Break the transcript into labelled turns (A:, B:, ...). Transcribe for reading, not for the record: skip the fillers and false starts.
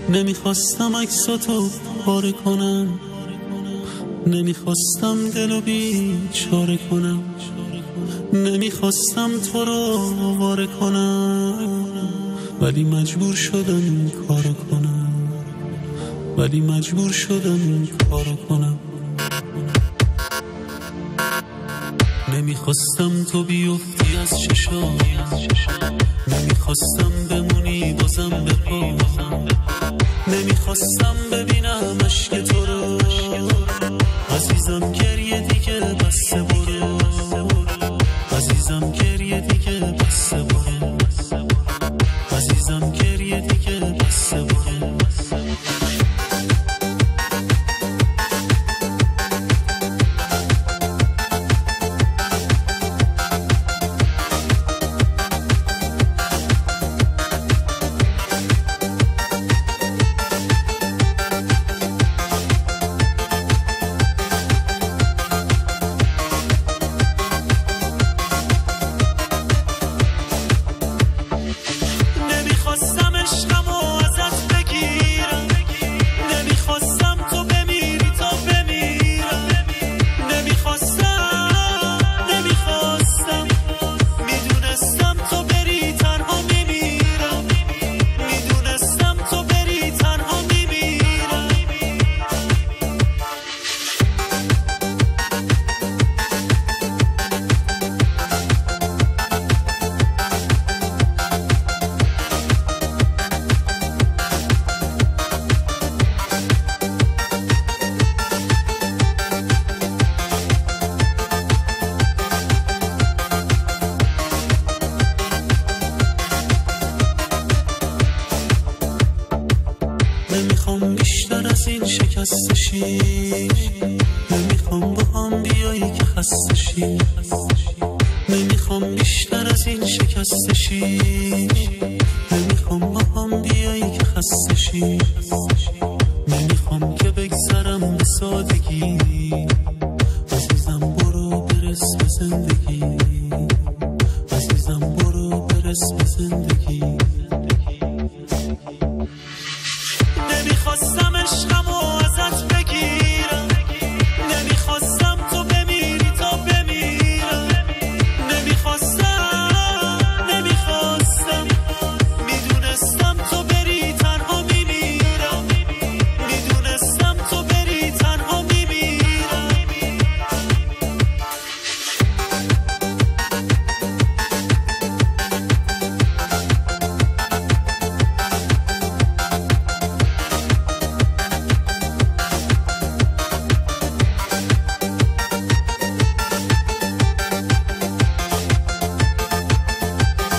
A: نمیخواستم عکساتو پاره کنم، نمیخواستم دلو بیچاره کنم، نمیخواستم تو رو آواره کنم، ولی مجبور شدم این کارو کنم، ولی مجبور شدم این کارو کنم. نمیخواستم تو بیفتی از چشام، نمیخواستم بمونی بازم به پا، نمیخواستم ببینم عشق تو رو، عزیزم گریه دیگه بس برو، عزیزم گریه دیگه بس برو، عزیزم گریه دیگه بس برو. نمیخوام بیشتر از این شکست شی، نمیخوام با هم بیایی که خسته شی، نمیخوام بیشتر از این شکست شی، نمیخوام با هم بیایی که خسته شی، نمیخوام که بگذرم به سادگی، عزیزم برو برس به زندگی، عزیزم برو برس به زندگی.